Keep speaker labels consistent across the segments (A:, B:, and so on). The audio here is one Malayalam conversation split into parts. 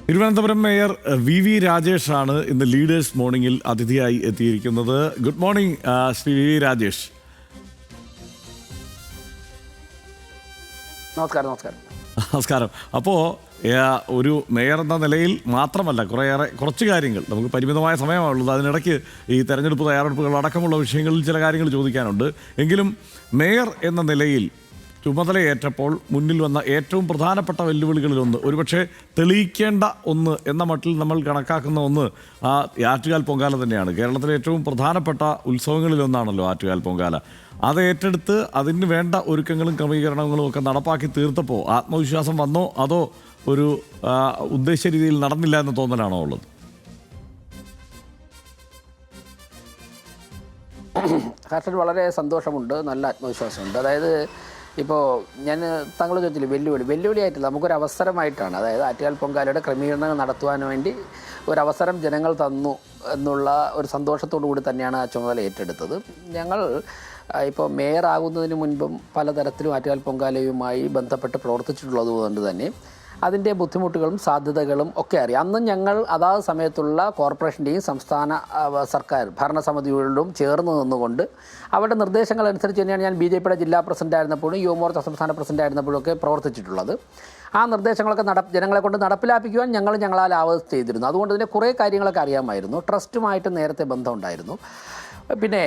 A: തിരുവനന്തപുരം മേയർ വി രാജേഷാണ് ഇന്ന് ലീഡേഴ്സ് മോർണിംഗിൽ അതിഥിയായി എത്തിയിരിക്കുന്നത്. Good morning Shri V Rajesh.
B: നമസ്കാരം.
A: അപ്പോൾ ഒരു മേയർ എന്ന നിലയിൽ മാത്രമല്ല, കുറച്ച് കാര്യങ്ങൾ, നമുക്ക് പരിമിതമായ സമയമാണുള്ളത്, അതിനിടയ്ക്ക് ഈ തെരഞ്ഞെടുപ്പ് തയ്യാറെടുപ്പുകൾ അടക്കമുള്ള വിഷയങ്ങളിൽ ചില കാര്യങ്ങൾ ചോദിക്കാനുണ്ട്. എങ്കിലും മേയർ എന്ന നിലയിൽ ചുമതലയേറ്റപ്പോൾ മുന്നിൽ വന്ന ഏറ്റവും പ്രധാനപ്പെട്ട വെല്ലുവിളികളിലൊന്ന്, ഒരുപക്ഷെ തെളിയിക്കേണ്ട ഒന്ന് എന്ന മട്ടിൽ നമ്മൾ കണക്കാക്കുന്ന ഒന്ന് ആറ്റുകാൽ പൊങ്കാല തന്നെയാണ്. കേരളത്തിലെ ഏറ്റവും പ്രധാനപ്പെട്ട ഉത്സവങ്ങളിലൊന്നാണല്ലോ ആറ്റുകാൽ പൊങ്കാല. അത് ഏറ്റെടുത്ത് അതിന് വേണ്ട ഒരുക്കങ്ങളും ക്രമീകരണങ്ങളും ഒക്കെ നടപ്പാക്കി തീർത്തപ്പോൾ ആത്മവിശ്വാസം വന്നോ അതോ ഒരു ഉദ്ദേശ രീതിയിൽ നടന്നില്ല എന്ന് തോന്നലാണോ ഉള്ളത്?
B: ഹർഷൻ, വളരെ സന്തോഷമുണ്ട്, നല്ല ആത്മവിശ്വാസമുണ്ട്. അതായത് ഇപ്പോൾ ഞാൻ താങ്കൾ ചോദിച്ചില്ല, വെല്ലുവിളിയായിട്ടില്ല, നമുക്കൊരു അവസരമായിട്ടാണ്. അതായത് ആറ്റുകാൽ പൊങ്കാലയുടെ ക്രമീകരണങ്ങൾ നടത്തുവാൻ വേണ്ടി ഒരവസരം ജനങ്ങൾ തന്നു എന്നുള്ള ഒരു സന്തോഷത്തോടു കൂടി തന്നെയാണ് ആ ചുമതല ഏറ്റെടുത്തത്. ഞങ്ങൾ ഇപ്പോൾ മേയർ ആകുന്നതിന് മുൻപും പലതരത്തിലും ആറ്റുകാൽ പൊങ്കാലയുമായി ബന്ധപ്പെട്ട് പ്രവർത്തിച്ചിട്ടുള്ളത് കൊണ്ട് തന്നെ അതിൻ്റെ ബുദ്ധിമുട്ടുകളും സാധ്യതകളും ഒക്കെ അറിയാം. അന്നും ഞങ്ങൾ അതാത് സമയത്തുള്ള കോർപ്പറേഷൻ്റെയും സംസ്ഥാന സർക്കാർ ഭരണസമിതിയോടും ചേർന്ന് നിന്നുകൊണ്ട് അവരുടെ നിർദ്ദേശങ്ങളനുസരിച്ച് തന്നെയാണ് ഞാൻ BJPയുടെ ജില്ലാ പ്രസിഡൻ്റ് ആയിരുന്നപ്പോഴും യുവമോർച്ച സംസ്ഥാന പ്രസിഡൻ്റ് ആയിരുന്നപ്പോഴും ഒക്കെ പ്രവർത്തിച്ചിട്ടുള്ളത്. ആ നിർദ്ദേശങ്ങളൊക്കെ ജനങ്ങളെ കൊണ്ട് നടപ്പിലാപ്പിക്കുവാൻ ഞങ്ങളാൽ ആവത് ചെയ്തിരുന്നു. അതുകൊണ്ട് തന്നെ കുറേ കാര്യങ്ങളൊക്കെ അറിയാമായിരുന്നു. ട്രസ്റ്റുമായിട്ട് നേരത്തെ ബന്ധമുണ്ടായിരുന്നു. പിന്നെ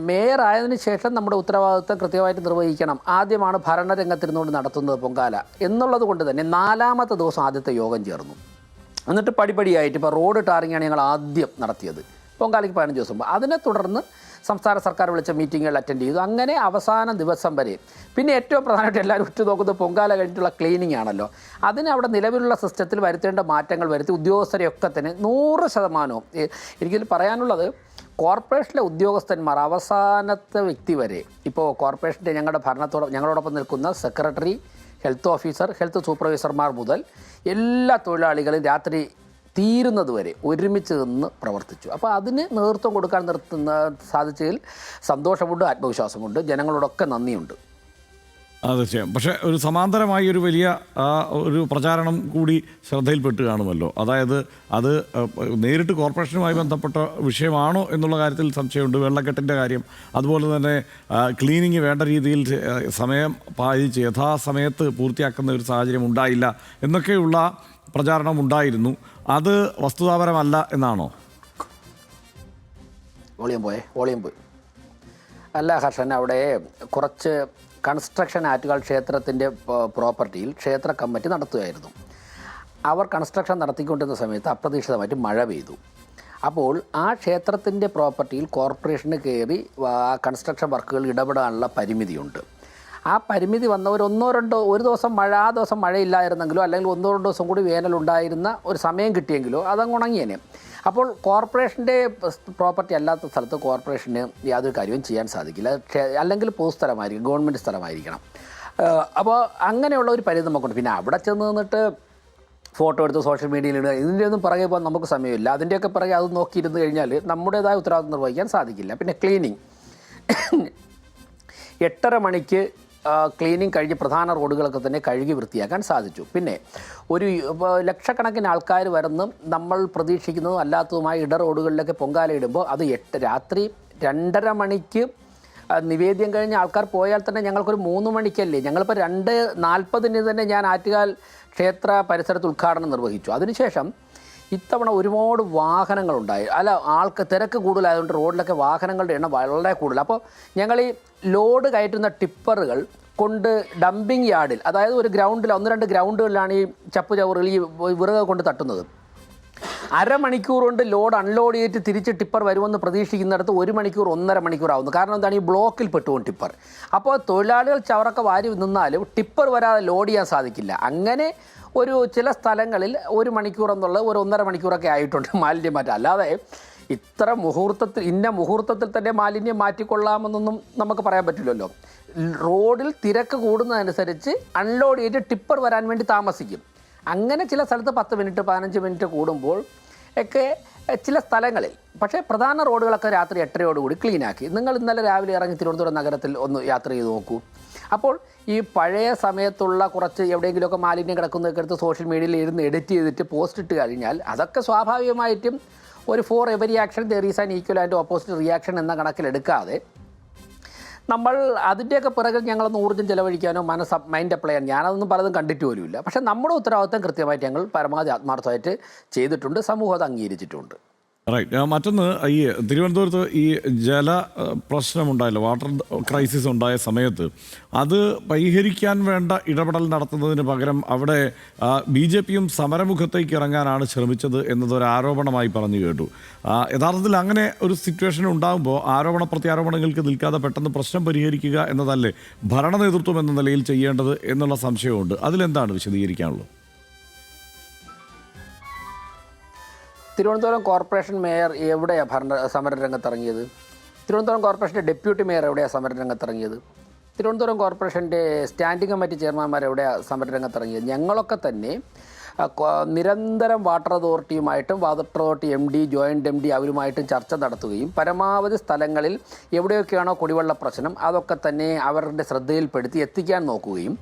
B: മേയർ ആയതിനു ശേഷം നമ്മുടെ ഉത്തരവാദിത്വം കൃത്യമായിട്ട് നിർവഹിക്കണം. ആദ്യമാണ് ഭരണരംഗത്തിരുന്നുകൊണ്ട് നടത്തുന്നത് പൊങ്കാല എന്നുള്ളത് കൊണ്ട് തന്നെ 4ാമത്തെ ദിവസം ആദ്യത്തെ യോഗം ചേർന്നു. എന്നിട്ട് പടിപടിയായിട്ട് ഇപ്പോൾ റോഡ് ടാറിങ്ങാണ് ഞങ്ങൾ ആദ്യം നടത്തിയത് പൊങ്കാലയ്ക്ക് 15 ദിവസം മുമ്പ്. അതിനെ തുടർന്ന് സംസ്ഥാന സർക്കാർ വിളിച്ച മീറ്റിങ്ങുകൾ അറ്റൻഡ് ചെയ്തു. അങ്ങനെ അവസാന ദിവസം വരെ. പിന്നെ ഏറ്റവും പ്രധാനമായിട്ട് എല്ലാവരും ഉറ്റുനോക്കുന്നത് പൊങ്കാല കഴിഞ്ഞിട്ടുള്ള ക്ലീനിങ് ആണല്ലോ. അതിന് അവിടെ നിലവിലുള്ള സിസ്റ്റത്തിൽ വരുത്തേണ്ട മാറ്റങ്ങൾ വരുത്തി ഉദ്യോഗസ്ഥരെയൊക്കെ തന്നെ 100% എനിക്കിതിൽ പറയാനുള്ളത്, കോർപ്പറേഷനിലെ ഉദ്യോഗസ്ഥന്മാർ അവസാനത്തെ വ്യക്തി വരെ, ഇപ്പോൾ കോർപ്പറേഷൻ്റെ ഞങ്ങളോടൊപ്പം നിൽക്കുന്ന സെക്രട്ടറി, ഹെൽത്ത് ഓഫീസർ, ഹെൽത്ത് സൂപ്പർവൈസർമാർ മുതൽ എല്ലാ തൊഴിലാളികളും രാത്രി തീരുന്നതുവരെ ഒരുമിച്ച് നിന്ന് പ്രവർത്തിച്ചു. അപ്പോൾ അതിന് നേതൃത്വം കൊടുക്കാൻ സാധിച്ചതിൽ സന്തോഷമുണ്ട്, ആത്മവിശ്വാസമുണ്ട്, ജനങ്ങളോടൊക്കെ നന്ദിയുണ്ട്.
A: തീർച്ചയായും. പക്ഷേ ഒരു സമാന്തരമായി ഒരു വലിയ ഒരു പ്രചാരണം കൂടി ശ്രദ്ധയിൽപ്പെട്ട് കാണുമല്ലോ. അതായത് അത് നേരിട്ട് കോർപ്പറേഷനുമായി ബന്ധപ്പെട്ട വിഷയമാണോ എന്നുള്ള കാര്യത്തിൽ സംശയമുണ്ട്. വെള്ളക്കെട്ടിൻ്റെ കാര്യം, അതുപോലെ തന്നെ ക്ലീനിങ് വേണ്ട രീതിയിൽ സമയം പാലിച്ച് യഥാസമയത്ത് പൂർത്തിയാക്കുന്ന ഒരു സാഹചര്യം ഉണ്ടായില്ല എന്നൊക്കെയുള്ള പ്രചാരണം ഉണ്ടായിരുന്നു. അത് വസ്തുതാപരമല്ല എന്നാണോ?
B: വോളിയം പോയി അല്ല ഹർഷൻ, അവിടെ കുറച്ച് കൺസ്ട്രക്ഷൻ ആറ്റുകാൽ ക്ഷേത്രത്തിൻ്റെ പ്രോപ്പർട്ടിയിൽ ക്ഷേത്ര കമ്മിറ്റി നടത്തുകയായിരുന്നു. അവർ കൺസ്ട്രക്ഷൻ നടത്തിക്കൊണ്ടിരുന്ന സമയത്ത് അപ്രതീക്ഷിതമായിട്ട് മഴ പെയ്തു. അപ്പോൾ ആ ക്ഷേത്രത്തിൻ്റെ പ്രോപ്പർട്ടിയിൽ കോർപ്പറേഷന് കയറി ആ കൺസ്ട്രക്ഷൻ വർക്കുകൾ ഇടപെടാനുള്ള പരിമിതിയുണ്ട്. ആ പരിമിതി വന്നവർ ഒരു ദിവസം ആ ദിവസം മഴയില്ലായിരുന്നെങ്കിലോ അല്ലെങ്കിൽ 1-2 ദിവസം കൂടി വേനലുണ്ടായിരുന്ന ഒരു സമയം കിട്ടിയെങ്കിലോ അതങ്ങ് ഉണങ്ങിയേനെ. അപ്പോൾ കോർപ്പറേഷൻ്റെ പ്രോപ്പർട്ടി അല്ലാത്ത സ്ഥലത്ത് കോർപ്പറേഷന് യാതൊരു കാര്യവും ചെയ്യാൻ സാധിക്കില്ല. അല്ലെങ്കിൽ പൊതുസ്ഥലമായിരിക്കും, ഗവൺമെൻറ് സ്ഥലമായിരിക്കണം. അപ്പോൾ അങ്ങനെയുള്ള ഒരു പരിധി നമുക്കുണ്ട്. പിന്നെ അവിടെ ചെന്ന് നിന്നിട്ട് ഫോട്ടോ എടുത്ത് സോഷ്യൽ മീഡിയയിൽ ഇടുക, ഇതിൻ്റെ ഒന്നും പിറകെ പോകാൻ നമുക്ക് സമയമില്ല. അതിൻ്റെയൊക്കെ പിറകെ അത് നോക്കിയിരുന്നു കഴിഞ്ഞാൽ നമ്മുടേതായ ഉത്തരവാദിത്വം നിർവഹിക്കാൻ സാധിക്കില്ല. പിന്നെ ക്ലീനിങ് 8:30 മണിക്ക് ക്ലീനിങ് കഴിഞ്ഞ് പ്രധാന റോഡുകളൊക്കെ തന്നെ കഴുകി വൃത്തിയാക്കാൻ സാധിച്ചു. പിന്നെ ഒരു ലക്ഷക്കണക്കിന് ആൾക്കാർ വരുന്ന നമ്മൾ പ്രതീക്ഷിക്കുന്നതും അല്ലാത്തതുമായ റോഡുകളിലൊക്കെ പൊങ്കാല ഇടുമ്പോൾ അത് രാത്രി 2:30 മണിക്ക് നിവേദ്യം കഴിഞ്ഞ് ആൾക്കാർ പോയാൽ തന്നെ ഞങ്ങൾക്കൊരു 3 മണിക്കല്ലേ, ഞങ്ങളിപ്പോൾ 2:40 തന്നെ ഞാൻ ആറ്റുകാൽ ക്ഷേത്ര പരിസരത്ത് ഉദ്ഘാടനം നിർവഹിച്ചു. അതിനുശേഷം ഇത്തവണ ഒരുപാട് വാഹനങ്ങളുണ്ടായി. തിരക്ക് കൂടുതലായതുകൊണ്ട് റോഡിലൊക്കെ വാഹനങ്ങളുടെ എണ്ണം വളരെ കൂടുതൽ. അപ്പോൾ ഞങ്ങൾ ഈ ലോഡ് കയറ്റുന്ന ടിപ്പറുകൾ കൊണ്ട് ഡംപിങ് യാർഡിൽ, അതായത് ഒരു ഗ്രൗണ്ടിൽ 1-2 ഗ്രൗണ്ടുകളിലാണ് ഈ ചപ്പുചവറുകൾ ഈ വിറക് കൊണ്ട് തട്ടുന്നത്. അരമണിക്കൂർ കൊണ്ട് ലോഡ് അൺലോഡ് ചെയ്തിട്ട് തിരിച്ച് ടിപ്പർ വരുമെന്ന് പ്രതീക്ഷിക്കുന്നിടത്ത് 1 മണിക്കൂർ 1.5 മണിക്കൂർ ആവുന്നു. കാരണം എന്താണ്, ഈ ബ്ലോക്കിൽ പെട്ടുപോകും ടിപ്പർ. അപ്പോൾ തൊഴിലാളികൾ ചവറൊക്കെ വാരി നിന്നാലും ടിപ്പർ വരാതെ ലോഡ് ചെയ്യാൻ സാധിക്കില്ല. അങ്ങനെ ചില സ്ഥലങ്ങളിൽ 1 മണിക്കൂർ എന്നുള്ളത് 1.5 മണിക്കൂറൊക്കെ ആയിട്ടുണ്ട് മാലിന്യം മാറ്റാൻ. അല്ലാതെ ഇത്ര ഇന്ന മുഹൂർത്തത്തിൽ തന്നെ മാലിന്യം മാറ്റിക്കൊള്ളാമെന്നൊന്നും നമുക്ക് പറയാൻ പറ്റില്ലല്ലോ. റോഡിൽ തിരക്ക് കൂടുന്നതനുസരിച്ച് അൺലോഡ് ചെയ്ത് ടിപ്പർ വരാൻ വേണ്ടി താമസിക്കും. അങ്ങനെ ചില സ്ഥലത്ത് 10 മിനിറ്റ് 15 മിനിറ്റ് കൂടുമ്പോൾ ഒക്കെ ചില സ്ഥലങ്ങളിൽ. പക്ഷേ പ്രധാന റോഡുകളൊക്കെ രാത്രി 8:30 ക്ലീനാക്കി. നിങ്ങൾ ഇന്നലെ രാവിലെ ഇറങ്ങി തിരുവനന്തപുരം നഗരത്തിൽ ഒന്ന് യാത്ര ചെയ്ത് നോക്കൂ. അപ്പോൾ ഈ പഴയ സമയത്തുള്ള കുറച്ച് എവിടെയെങ്കിലുമൊക്കെ മാലിന്യം കിടക്കുന്നതൊക്കെ എടുത്ത് സോഷ്യൽ മീഡിയയിൽ ഇരുന്ന് എഡിറ്റ് ചെയ്തിട്ട് പോസ്റ്റ് ഇട്ട് കഴിഞ്ഞാൽ അതൊക്കെ സ്വാഭാവികമായിട്ടും ഒരു for every action there is an equal and opposite reaction എന്ന കണക്കിലെടുക്കാതെ നമ്മൾ അതിൻ്റെയൊക്കെ പിറകിൽ ഞങ്ങളൊന്ന് ഊർജ്ജം ചെലവഴിക്കാനോ മൈൻഡ് അപ്ലൈ ചെയ്യാൻ ഞാനതൊന്നും പലതും കണ്ടിട്ട് പോലുമില്ല. പക്ഷേ നമ്മുടെ ഉത്തരവാദിത്തം കൃത്യമായിട്ട് ഞങ്ങൾ പരമാവധി ആത്മാർത്ഥമായിട്ട് ചെയ്തിട്ടുണ്ട്, സമൂഹം അത് അംഗീകരിച്ചിട്ടുണ്ട്.
A: റൈറ്റ്. മറ്റൊന്ന്, ഈ തിരുവനന്തപുരത്ത് ഈ ജല പ്രശ്നമുണ്ടായല്ലോ, വാട്ടർ ക്രൈസിസ് ഉണ്ടായ സമയത്ത് അത് പരിഹരിക്കാൻ വേണ്ട ഇടപെടൽ നടത്തുന്നതിന് പകരം അവിടെ BJPയും സമരമുഖത്തേക്ക് ഇറങ്ങാനാണ് ശ്രമിച്ചത് എന്നതൊരു ആരോപണമായി പറഞ്ഞു കേട്ടു. യഥാർത്ഥത്തിൽ അങ്ങനെ ഒരു സിറ്റുവേഷൻ ഉണ്ടാകുമ്പോൾ ആരോപണ പ്രത്യാരോപണങ്ങൾക്ക് നിൽക്കാതെ പെട്ടെന്ന് പ്രശ്നം പരിഹരിക്കുക എന്നതല്ലേ ഭരണ നേതൃത്വം എന്ന നിലയിൽ ചെയ്യേണ്ടത് എന്നുള്ള സംശയമുണ്ട്. അതിലെന്താണ് വിശദീകരിക്കാനുള്ളത്?
B: തിരുവനന്തപുരം കോർപ്പറേഷൻ മേയർ എവിടെയാണ് സമരരംഗത്തിറങ്ങിയത്? തിരുവനന്തപുരം കോർപ്പറേഷൻ്റെ ഡെപ്യൂട്ടി മേയർ എവിടെയാണ് സമരരംഗത്തിറങ്ങിയത്? തിരുവനന്തപുരം കോർപ്പറേഷൻ്റെ സ്റ്റാൻഡിംഗ് കമ്മിറ്റി ചെയർമാൻമാർ എവിടെയാണ് സമരരംഗത്തിറങ്ങിയത്? ഞങ്ങളൊക്കെ തന്നെ നിരന്തരം വാട്ടർ അതോറിറ്റിയുമായിട്ടും water authority MD, joint MD അവരുമായിട്ടും ചർച്ച നടത്തുകയും പരമാവധി സ്ഥലങ്ങളിൽ എവിടെയൊക്കെയാണോ കുടിവെള്ള പ്രശ്നം അതൊക്കെ തന്നെ അവരുടെ ശ്രദ്ധയിൽപ്പെടുത്തി എത്തിക്കാൻ നോക്കുകയും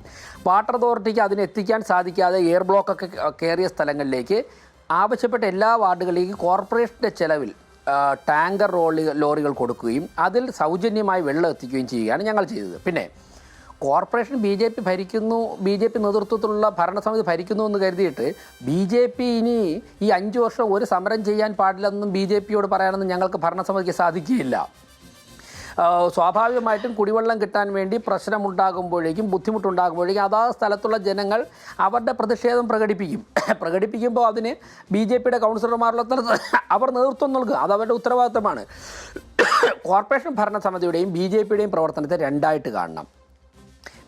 B: വാട്ടർ അതോറിറ്റിക്ക് അതിന് എത്തിക്കാൻ സാധിക്കാതെ എയർ ബ്ലോക്കൊക്കെ കയറിയ സ്ഥലങ്ങളിലേക്ക് ആവശ്യപ്പെട്ട എല്ലാ വാർഡുകളിലേക്കും കോർപ്പറേഷൻ്റെ ചെലവിൽ ടാങ്കർ ലോറികൾ കൊടുക്കുകയും അതിൽ സൗജന്യമായി വെള്ളം എത്തിക്കുകയും ചെയ്യുകയാണ് ഞങ്ങൾ ചെയ്തത്. പിന്നെ കോർപ്പറേഷൻ BJP നേതൃത്വത്തിലുള്ള ഭരണസമിതി ഭരിക്കുന്നു എന്ന് കരുതിയിട്ട് BJP ഇനി ഈ 5 വർഷം ഒരു സമരം ചെയ്യാൻ പാടില്ലെന്നും BJPയോട് പറയാനൊന്നും ഞങ്ങൾക്ക് ഭരണസമിതിക്ക് സാധിക്കുകയില്ല. സ്വാഭാവികമായിട്ടും കുടിവെള്ളം കിട്ടാൻ വേണ്ടി പ്രശ്നമുണ്ടാകുമ്പോഴേക്കും ബുദ്ധിമുട്ടുണ്ടാകുമ്പോഴേക്കും അതാത് സ്ഥലത്തുള്ള ജനങ്ങൾ അവരുടെ പ്രതിഷേധം പ്രകടിപ്പിക്കുമ്പോൾ അതിന് BJPയുടെ കൗൺസിലർമാരുടെ അവർ നേതൃത്വം നൽകുക, അത് അവരുടെ ഉത്തരവാദിത്തമാണ്. കോർപ്പറേഷൻ ഭരണസമിതിയുടെയും BJPയുടെയും പ്രവർത്തനത്തെ രണ്ടായിട്ട് കാണണം.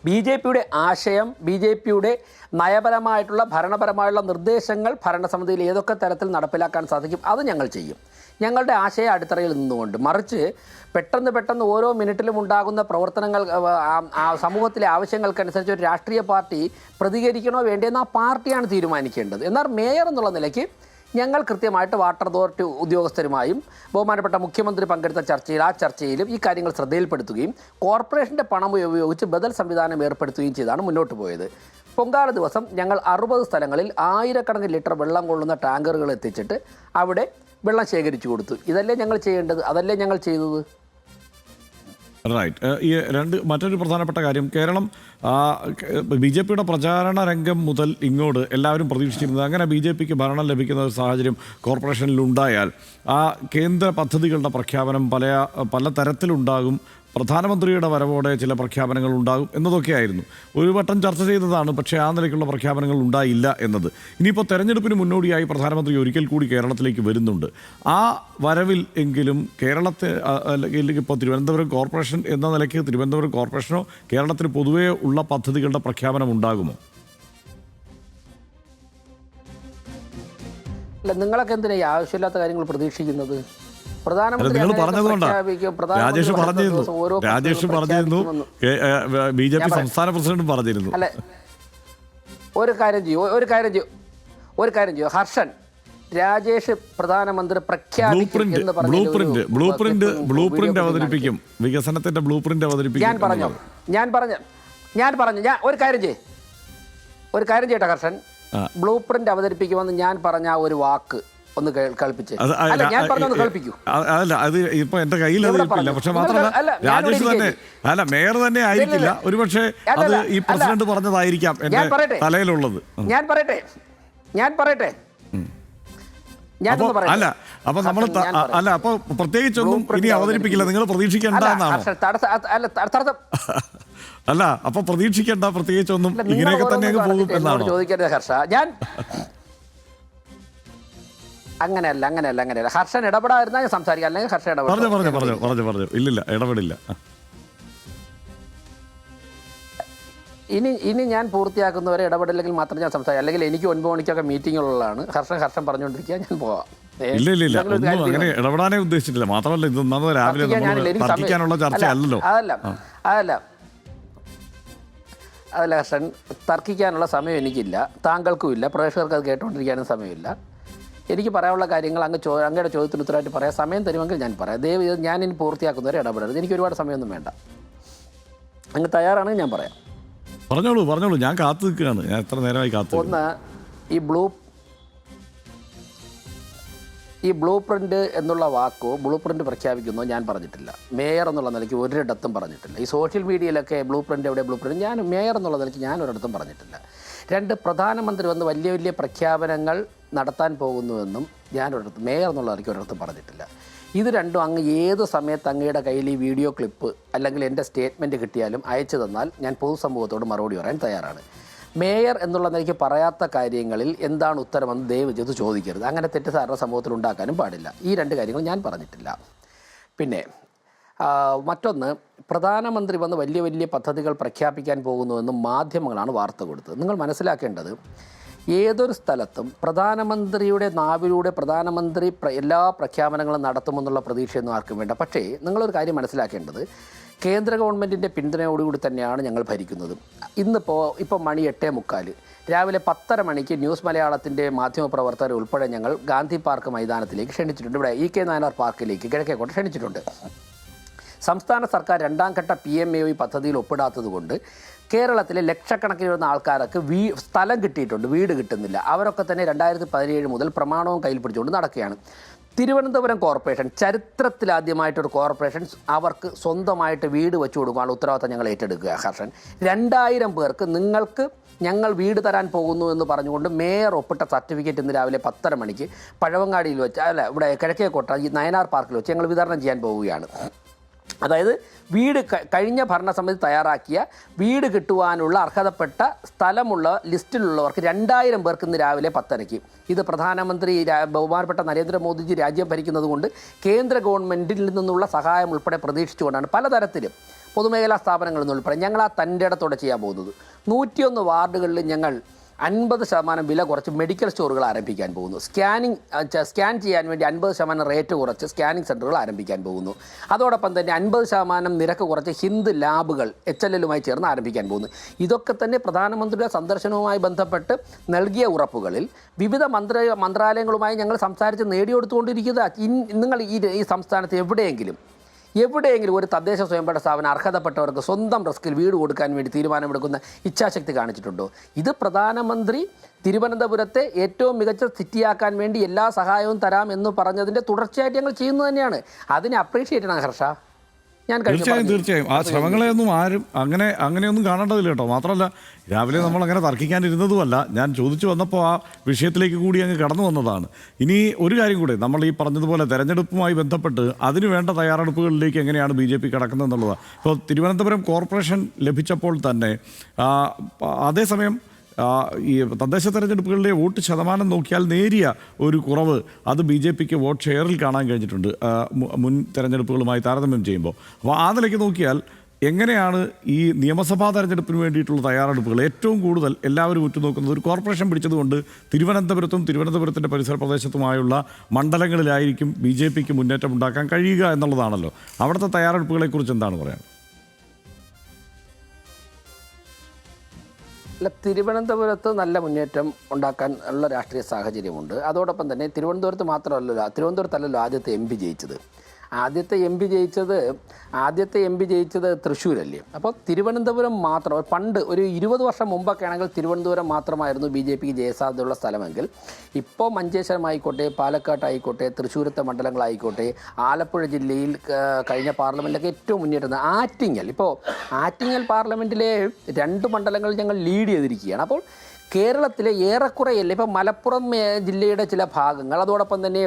B: BJPയുടെ ആശയം, BJPയുടെ നയപരമായിട്ടുള്ള ഭരണപരമായുള്ള നിർദ്ദേശങ്ങൾ ഭരണസമിതിയിൽ ഏതൊക്കെ തരത്തിൽ നടപ്പിലാക്കാൻ സാധിക്കും അത് ഞങ്ങൾ ചെയ്യും. ഞങ്ങളുടെ ആശയ അടിത്തറയിൽ നിന്നുകൊണ്ട്, മറിച്ച് പെട്ടെന്ന് ഓരോ മിനിറ്റിലും ഉണ്ടാകുന്ന പ്രവർത്തനങ്ങൾ സമൂഹത്തിലെ ആവശ്യങ്ങൾക്കനുസരിച്ച് ഒരു രാഷ്ട്രീയ പാർട്ടി പ്രതികരിക്കണോ വേണ്ടതെന്ന് ആ പാർട്ടിയാണ് തീരുമാനിക്കേണ്ടത്. എന്നാൽ മേയർ എന്നുള്ള നിലയ്ക്ക് ഞങ്ങൾ കൃത്യമായിട്ട് വാട്ടർ അതോറിറ്റി ഉദ്യോഗസ്ഥരുമായും ബഹുമാനപ്പെട്ട മുഖ്യമന്ത്രി പങ്കെടുത്ത ചർച്ചയിലും ഈ കാര്യങ്ങൾ ശ്രദ്ധയിൽപ്പെടുത്തുകയും കോർപ്പറേഷൻ്റെ പണം ഉപയോഗിച്ച് ബദൽ സംവിധാനം ഏർപ്പെടുത്തുകയും ചെയ്താണ് മുന്നോട്ട് പോയത്. പൊങ്കാല ദിവസം ഞങ്ങൾ 60 സ്ഥലങ്ങളിൽ 1000കണക്കിന് ലിറ്റർ വെള്ളം കൊള്ളുന്ന ടാങ്കറുകൾ എത്തിച്ചിട്ട് അവിടെ വെള്ളം ശേഖരിച്ചു കൊടുത്തു. ഇതല്ലേ ഞങ്ങൾ ചെയ്യേണ്ടത്, അതല്ലേ ഞങ്ങൾ ചെയ്തത്.
A: റൈറ്റ്. ഈ മറ്റൊരു പ്രധാനപ്പെട്ട കാര്യം, കേരളം BJPയുടെ പ്രചാരണ രംഗം മുതൽ ഇങ്ങോട്ട് എല്ലാവരും പ്രതീക്ഷിച്ചിരുന്നത് അങ്ങനെ BJPക്ക് ഭരണം ലഭിക്കുന്ന ഒരു സാഹചര്യം കോർപ്പറേഷനിൽ ഉണ്ടായാൽ ആ കേന്ദ്ര പദ്ധതികളുടെ പ്രഖ്യാപനം പല തരത്തിലുണ്ടാകും, പ്രധാനമന്ത്രിയുടെ വരവോടെ ചില പ്രഖ്യാപനങ്ങൾ ഉണ്ടാകും എന്നതൊക്കെയായിരുന്നു. ഒരു വട്ടം ചർച്ച ചെയ്തതാണ്, പക്ഷേ ആ നിലയ്ക്കുള്ള പ്രഖ്യാപനങ്ങൾ ഉണ്ടായില്ല എന്നത്. ഇനിയിപ്പോൾ തെരഞ്ഞെടുപ്പിന് മുന്നോടിയായി പ്രധാനമന്ത്രി ഒരിക്കൽ കൂടി കേരളത്തിലേക്ക് വരുന്നുണ്ട്. ആ വരവിൽ എങ്കിലും അല്ലെങ്കിൽ ഇപ്പോൾ തിരുവനന്തപുരം കോർപ്പറേഷൻ എന്ന നിലയ്ക്ക് തിരുവനന്തപുരം കോർപ്പറേഷനോ കേരളത്തിന് പൊതുവേ ഉള്ള പദ്ധതികളുടെ പ്രഖ്യാപനം ഉണ്ടാകുമോ?
B: അല്ല, നിങ്ങളൊക്കെ എന്തിനാ ഈ ആവശ്യമില്ലാത്ത കാര്യങ്ങൾ പ്രതീക്ഷിക്കുന്നത്?
A: നിങ്ങൾ പറഞ്ഞതുകൊണ്ടാണ് രാജേഷ് പറഞ്ഞിരുന്നു, BJP സംസ്ഥാന പ്രസിഡന്റും പറഞ്ഞിരുന്നു.
B: അല്ലെ, ഒരു കാര്യം ചെയ്യൂ ഹർഷൻ, രാജേഷ് പ്രധാനമന്ത്രി പ്രഖ്യാപിക്കും എന്ന് പറഞ്ഞു
A: ബ്ലൂ പ്രിന്റ് അവതരിപ്പിക്കും, വികസനത്തിന്റെ ബ്ലൂ പ്രിന്റ് അവതരിപ്പിക്കും.
B: ഞാൻ പറഞ്ഞു ഒരു കാര്യം ചെയ്യട്ടെ ഹർഷൻ, ബ്ലൂ പ്രിന്റ് അവതരിപ്പിക്കുമെന്ന് ഞാൻ പറഞ്ഞ ഒരു വാക്ക് ഒന്ന് കേൾപ്പിച്ചേ. ഞാൻ പറഞ്ഞൊന്ന് കേൾപ്പിക്കൂ.
A: അല്ല, അത് ഇപ്പൊ എന്റെ കയ്യിൽ അതില്ല. പക്ഷെ മാത്രമല്ല, രാജേഷ് തന്നെ മേയർ തന്നെ ആയിരിക്കില്ല, ഒരുപക്ഷെ അത് ഈ പ്രസിഡന്റ് പറഞ്ഞതായിരിക്കാം എന്റെ തലയിലുള്ളത്.
B: ഞാൻ പറയട്ടെ
A: അല്ല, അപ്പൊ നമ്മൾ അപ്പൊ പ്രത്യേകിച്ചൊന്നും ഇനി അവതരിപ്പിക്കില്ല, നിങ്ങൾ പ്രതീക്ഷിക്കേണ്ടെന്നാണോ? അല്ല, അപ്പൊ പ്രതീക്ഷിക്കേണ്ട പ്രത്യേകിച്ചൊന്നും, ഇങ്ങനെയൊക്കെ തന്നെ പോകും എന്നാണോ
B: ചോദിക്കരുത് ഹർഷ. അങ്ങനെയല്ല ഹർഷൻ ഇടപെടാതിരുന്നാൽ ഞാൻ സംസാരിക്കാം, അല്ലെങ്കിൽ ഹർഷ
A: പറഞ്ഞു. ഇല്ലില്ല, ഇടപെടില്ല.
B: ഇനി ഞാൻ പൂർത്തിയാക്കുന്നവരെ ഇടപെടില്ലെങ്കിൽ മാത്രം ഞാൻ സംസാരിക്കാം, അല്ലെങ്കിൽ എനിക്ക് 9 മണിക്കൊക്കെ മീറ്റിങ്ങുള്ളതാണ്. ഹർഷൻ പറഞ്ഞുകൊണ്ടിരിക്കുക, ഞാൻ പോവാം.
A: ഇല്ല, ഒന്നും അങ്ങനെ ഇടപെടാനേ ഉദ്ദേശിച്ചിട്ടില്ല. മാത്രമല്ല, ഇത് രാവിലെ തർക്കിക്കാനുള്ള ചർച്ച അല്ലല്ലോ.
B: അതല്ല ഹർഷൻ, തർക്കിക്കാനുള്ള സമയം എനിക്കില്ല, താങ്കൾക്കും ഇല്ല, പ്രേക്ഷകർക്ക് അത് കേട്ടുകൊണ്ടിരിക്കാനും സമയമില്ല. എനിക്ക് പറയാനുള്ള കാര്യങ്ങൾ അങ്ങയുടെ ചോദ്യത്തിന് ഉത്തരമായിട്ട് പറയാം. സമയം തരുമെങ്കിൽ ഞാൻ പറയാം. ദയവ് ഞാൻ ഇനി പൂർത്തിയാക്കുന്നവരെ ഇടപെടരുത്. എനിക്ക് ഒരുപാട് സമയമൊന്നും വേണ്ട. അങ്ങ് തയ്യാറാണെങ്കിൽ ഞാൻ പറയാം.
A: പറഞ്ഞോളൂ, ഞാൻ കാത്തു നിൽക്കുകയാണ്. ഞാൻ എത്ര നേരമായി കാത്തു.
B: ഒന്ന്, ഈ ബ്ലൂ പ്രിൻ്റ് എന്നുള്ള വാക്കോ ബ്ലൂ പ്രിൻ്റ് പ്രഖ്യാപിക്കുന്നോ ഞാൻ പറഞ്ഞിട്ടില്ല. മേയർ എന്നുള്ള നിലയ്ക്ക് ഒരിടത്തും പറഞ്ഞിട്ടില്ല. ഈ സോഷ്യൽ മീഡിയയിലൊക്കെ ബ്ലൂ പ്രിൻ്റ് എവിടെ ബ്ലൂ പ്രിൻ്റ്, ഞാൻ മേയർ എന്നുള്ള നിലയ്ക്ക് ഞാൻ ഒരിടത്തും പറഞ്ഞിട്ടില്ല. രണ്ട്, പ്രധാനമന്ത്രി വന്ന് വലിയ വലിയ പ്രഖ്യാപനങ്ങൾ നടത്താൻ പോകുന്നുവെന്നും ഞാൻ ഒരിടത്തും മേയർ എന്നുള്ള നിലയ്ക്ക് ഒരിടത്തും പറഞ്ഞിട്ടില്ല. ഇത് രണ്ടും അങ്ങ് ഏത് സമയത്ത് അങ്ങയുടെ കയ്യിൽ ഈ വീഡിയോ ക്ലിപ്പ് അല്ലെങ്കിൽ എൻ്റെ സ്റ്റേറ്റ്മെൻറ്റ് കിട്ടിയാലും അയച്ചു തന്നാൽ ഞാൻ പൊതുസമൂഹത്തോട് മറുപടി പറയാൻ തയ്യാറാണ്. മേയർ എന്നുള്ള നിലയ്ക്ക് പറയാത്ത കാര്യങ്ങളിൽ എന്താണ് ഉത്തരമെന്ന് ദയവ് ചെയ്ത് ചോദിക്കരുത്. അങ്ങനെ തെറ്റിദ്ധാരണ സമൂഹത്തിൽ ഉണ്ടാക്കാനും പാടില്ല. ഈ രണ്ട് കാര്യങ്ങൾ ഞാൻ പറഞ്ഞിട്ടില്ല. പിന്നെ മറ്റൊന്ന്, പ്രധാനമന്ത്രി വന്ന് വലിയ വലിയ പദ്ധതികൾ പ്രഖ്യാപിക്കാൻ പോകുന്നുവെന്നും മാധ്യമങ്ങളാണ് വാർത്ത കൊടുത്തത്. നിങ്ങൾ മനസ്സിലാക്കേണ്ടത്, ഏതൊരു സ്ഥലത്തും പ്രധാനമന്ത്രിയുടെ നാവിലൂടെ പ്രധാനമന്ത്രി എല്ലാ പ്രഖ്യാപനങ്ങളും നടത്തുമെന്നുള്ള പ്രതീക്ഷയൊന്നും ആർക്കും വേണ്ട. പക്ഷേ നിങ്ങളൊരു കാര്യം മനസ്സിലാക്കേണ്ടത്, കേന്ദ്ര ഗവൺമെൻറ്റിൻ്റെ പിന്തുണയോടുകൂടി തന്നെയാണ് ഞങ്ങൾ ഭരിക്കുന്നത്. ഇപ്പോൾ മണി 8:45, രാവിലെ 10:30 മണിക്ക് ന്യൂസ് മലയാളത്തിൻ്റെ മാധ്യമപ്രവർത്തകർ ഉൾപ്പെടെ ഞങ്ങൾ ഗാന്ധി പാർക്ക് മൈതാനത്തിലേക്ക് ക്ഷണിച്ചിട്ടുണ്ട്. ഇവിടെ EK നായനാർ പാർക്കിലേക്ക് കിഴക്കേക്കോട്ട ക്ഷണിച്ചിട്ടുണ്ട്. സംസ്ഥാന സർക്കാർ 2ാം ഘട്ട PMAY പദ്ധതിയിൽ ഒപ്പിടാത്തതുകൊണ്ട് കേരളത്തിലെ ലക്ഷക്കണക്കിന് വരുന്ന ആൾക്കാർക്ക് സ്ഥലം കിട്ടിയിട്ടുണ്ട്, വീട് കിട്ടുന്നില്ല. അവരൊക്കെ തന്നെ 2017 മുതൽ പ്രമാണവും കയ്യിൽ പിടിച്ചുകൊണ്ട് നടക്കുകയാണ്. തിരുവനന്തപുരം കോർപ്പറേഷൻ ചരിത്രത്തിലാദ്യമായിട്ടൊരു കോർപ്പറേഷൻ അവർക്ക് സ്വന്തമായിട്ട് വീട് വെച്ച് കൊടുക്കാനുള്ള ഉത്തരവാദിത്തം ഞങ്ങൾ ഏറ്റെടുക്കുക. ഹർഷൻ, 2000 പേർക്ക് നിങ്ങൾക്ക് ഞങ്ങൾ വീട് തരാൻ പോകുന്നു എന്ന് പറഞ്ഞുകൊണ്ട് മേയർ ഒപ്പിട്ട സർട്ടിഫിക്കറ്റ് ഇന്ന് രാവിലെ 10:30 മണിക്ക് പഴവങ്ങാടിയിൽ വെച്ച്, ഇവിടെ കിഴക്കേക്കോട്ട ഈ നയനാർ പാർക്കിൽ വെച്ച് ഞങ്ങൾ വിതരണം ചെയ്യാൻ പോവുകയാണ്. അതായത് കഴിഞ്ഞ ഭരണസമിതി തയ്യാറാക്കിയ വീട് കിട്ടുവാനുള്ള അർഹതപ്പെട്ട സ്ഥലമുള്ള ലിസ്റ്റിലുള്ളവർക്ക് 2000 പേർക്ക് ഇന്ന് രാവിലെ 10:30. ഇത് പ്രധാനമന്ത്രി ബഹുമാനപ്പെട്ട നരേന്ദ്രമോദിജി രാജ്യം ഭരിക്കുന്നത് കൊണ്ട് കേന്ദ്ര ഗവൺമെൻറ്റിൽ നിന്നുള്ള സഹായം ഉൾപ്പെടെ പ്രതീക്ഷിച്ചുകൊണ്ടാണ് പലതരത്തിലും പൊതുമേഖലാ സ്ഥാപനങ്ങളിൽ നിന്നുൾപ്പെടെ ഞങ്ങൾ ആ തൻ്റെ ഇടത്തോടെ ചെയ്യാൻ പോകുന്നത്. 101 വാർഡുകളിൽ ഞങ്ങൾ 50% വില കുറച്ച് മെഡിക്കൽ സ്റ്റോറുകൾ ആരംഭിക്കാൻ പോകുന്നു. സ്കാൻ ചെയ്യാൻ വേണ്ടി 50% റേറ്റ് കുറച്ച് സ്കാനിങ് സെൻ്ററുകൾ ആരംഭിക്കാൻ പോകുന്നു. അതോടൊപ്പം തന്നെ 50% നിരക്ക് കുറച്ച് ഹിന്ദ് ലാബുകൾ HLL-മായി ചേർന്ന് ആരംഭിക്കാൻ പോകുന്നു. ഇതൊക്കെ തന്നെ പ്രധാനമന്ത്രിയുടെ സന്ദർശനവുമായി ബന്ധപ്പെട്ട് നൽകിയ ഉറപ്പുകളിൽ വിവിധ മന്ത്രാലയങ്ങളുമായി ഞങ്ങൾ സംസാരിച്ച് നേടിയെടുത്തുകൊണ്ടിരിക്കുന്നത്. നിങ്ങൾ ഈ സംസ്ഥാനത്ത് എവിടെയെങ്കിലും ഒരു തദ്ദേശ സ്വയംഭരണ സ്ഥാപനം അർഹതപ്പെട്ടവർക്ക് സ്വന്തം റിസ്കിൽ വീട് കൊടുക്കാൻ വേണ്ടി തീരുമാനമെടുക്കുന്ന ഇച്ഛാശക്തി കാണിച്ചിട്ടുണ്ടോ? ഇത് പ്രധാനമന്ത്രി തിരുവനന്തപുരത്തെ ഏറ്റവും മികച്ച സിറ്റിയാക്കാൻ വേണ്ടി എല്ലാ സഹായവും തരാം എന്ന് പറഞ്ഞതിൻ്റെ തുടർച്ചയായിട്ട് ഞങ്ങൾ ചെയ്യുന്നത് തന്നെയാണ്. അതിനെ അപ്രീഷിയേറ്റ് ചെയ്യണം ഹർഷ.
A: തീർച്ചയായും ആ ശ്രമങ്ങളെയൊന്നും ആരും അങ്ങനെയൊന്നും കാണേണ്ടതില്ല കേട്ടോ. മാത്രമല്ല, രാവിലെ നമ്മൾ അങ്ങനെ തർക്കിക്കാനിരുന്നതുമല്ല, ഞാൻ ചോദിച്ചു വന്നപ്പോൾ ആ വിഷയത്തിലേക്ക് കൂടി അങ്ങ് കടന്നു വന്നതാണ്. ഇനി ഒരു കാര്യം കൂടെ, നമ്മൾ ഈ പറഞ്ഞതുപോലെ തെരഞ്ഞെടുപ്പുമായി ബന്ധപ്പെട്ട് അതിന് വേണ്ട തയ്യാറെടുപ്പുകളിലേക്ക് എങ്ങനെയാണ് BJP കിടക്കുന്നത് എന്നുള്ളതാണ്. ഇപ്പോൾ തിരുവനന്തപുരം കോർപ്പറേഷൻ ലഭിച്ചപ്പോൾ തന്നെ അതേസമയം ഈ തദ്ദേശ തെരഞ്ഞെടുപ്പുകളിലെ വോട്ട് ശതമാനം നോക്കിയാൽ നേരിയ ഒരു കുറവ് അത് BJPക്ക് വോട്ട് ഷെയറിൽ കാണാൻ കഴിഞ്ഞിട്ടുണ്ട് മുൻ തെരഞ്ഞെടുപ്പുകളുമായി താരതമ്യം ചെയ്യുമ്പോൾ. അപ്പോൾ ആ നിലയ്ക്ക് നോക്കിയാൽ എങ്ങനെയാണ് ഈ നിയമസഭാ തെരഞ്ഞെടുപ്പിന് വേണ്ടിയിട്ടുള്ള തയ്യാറെടുപ്പുകൾ ഏറ്റവും കൂടുതൽ എല്ലാവരും ഉറ്റുനോക്കുന്നത്? ഒരു കോർപ്പറേഷൻ പിടിച്ചതുകൊണ്ട് തിരുവനന്തപുരത്തും തിരുവനന്തപുരത്തിൻ്റെ പരിസര പ്രദേശത്തുമായുള്ള മണ്ഡലങ്ങളിലായിരിക്കും BJPക്ക് മുന്നേറ്റം ഉണ്ടാക്കാൻ കഴിയുക എന്നുള്ളതാണല്ലോ. അവിടുത്തെ തയ്യാറെടുപ്പുകളെക്കുറിച്ച് എന്താണ് പറയാൻ?
B: തിരുവനന്തപുരത്ത് നല്ല മുന്നേറ്റം ഉണ്ടാക്കാൻ ഉള്ള രാഷ്ട്രീയ സാഹചര്യമുണ്ട്. അതോടൊപ്പം തന്നെ തിരുവനന്തപുരത്തല്ലല്ലോ ആദ്യത്തെ MP ജയിച്ചത്. ആദ്യത്തെ എം പി ജയിച്ചത് തൃശ്ശൂരല്ലേ. അപ്പോൾ തിരുവനന്തപുരം മാത്രം, പണ്ട് ഒരു 20 വർഷം മുമ്പൊക്കെ ആണെങ്കിൽ തിരുവനന്തപുരം മാത്രമായിരുന്നു BJPക്ക് ജയസാധ്യതയുള്ള സ്ഥലമെങ്കിൽ ഇപ്പോൾ മഞ്ചേശ്വരം ആയിക്കോട്ടെ, പാലക്കാട്ടായിക്കോട്ടെ, തൃശ്ശൂരത്തെ മണ്ഡലങ്ങളായിക്കോട്ടെ, ആലപ്പുഴ ജില്ലയിൽ കഴിഞ്ഞ പാർലമെൻറ്റിലൊക്കെ ഏറ്റവും മുന്നേറുന്നത് ആറ്റിങ്ങൽ പാർലമെൻറ്റിലെ 2 മണ്ഡലങ്ങൾ ഞങ്ങൾ ലീഡ് ചെയ്തിരിക്കുകയാണ്. അപ്പോൾ കേരളത്തിലെ ഏറെക്കുറെയല്ല, ഇപ്പോൾ മലപ്പുറം ജില്ലയുടെ ചില ഭാഗങ്ങൾ, അതോടൊപ്പം തന്നെ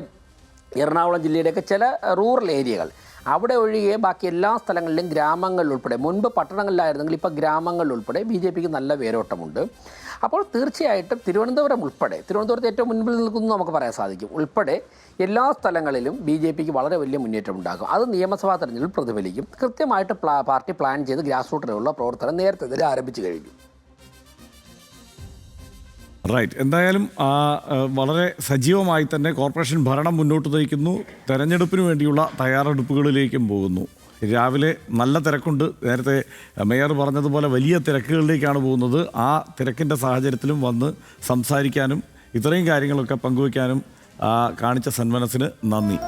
B: എറണാകുളം ജില്ലയുടെയൊക്കെ ചില റൂറൽ ഏരിയകൾ, അവിടെ ഒഴികെ ബാക്കി എല്ലാ സ്ഥലങ്ങളിലും ഗ്രാമങ്ങളിലുൾപ്പെടെ, മുൻപ് പട്ടണങ്ങളിലായിരുന്നെങ്കിൽ ഇപ്പോൾ ഗ്രാമങ്ങളിലുൾപ്പെടെ BJPക്ക് നല്ല വേരോട്ടമുണ്ട്. അപ്പോൾ തീർച്ചയായിട്ടും തിരുവനന്തപുരത്ത് ഏറ്റവും മുൻപിൽ നിൽക്കുന്നു നമുക്ക് പറയാൻ സാധിക്കും. ഉൾപ്പെടെ എല്ലാ സ്ഥലങ്ങളിലും BJPക്ക് വളരെ വലിയ മുന്നേറ്റം ഉണ്ടാകും. അത് നിയമസഭാ തെരഞ്ഞെടുപ്പിൽ പ്രതിഫലിക്കും. കൃത്യമായിട്ട് പാർട്ടി പ്ലാൻ ചെയ്ത് ഗ്രാസ് റൂട്ടിലുള്ള പ്രവർത്തനം നേരത്തെ തന്നെ ആരംഭിച്ചു കഴിഞ്ഞു.
A: റൈറ്റ്. എന്തായാലും വളരെ സജീവമായി തന്നെ കോർപ്പറേഷൻ ഭരണം മുന്നോട്ട് നയിക്കുന്നു. തെരഞ്ഞെടുപ്പിന് വേണ്ടിയുള്ള തയ്യാറെടുപ്പുകളിലേക്കും പോകുന്നു. രാവിലെ നല്ല തിരക്കുണ്ട്. നേരത്തെ മേയർ പറഞ്ഞതുപോലെ വലിയ തിരക്കുകളിലേക്കാണ് പോകുന്നത്. ആ തിരക്കിൻ്റെ സാഹചര്യത്തിലും വന്ന് സംസാരിക്കാനും ഇത്രയും കാര്യങ്ങളൊക്കെ പങ്കുവയ്ക്കാനും കാണിച്ച സന്മനസ്സിന് നന്ദി.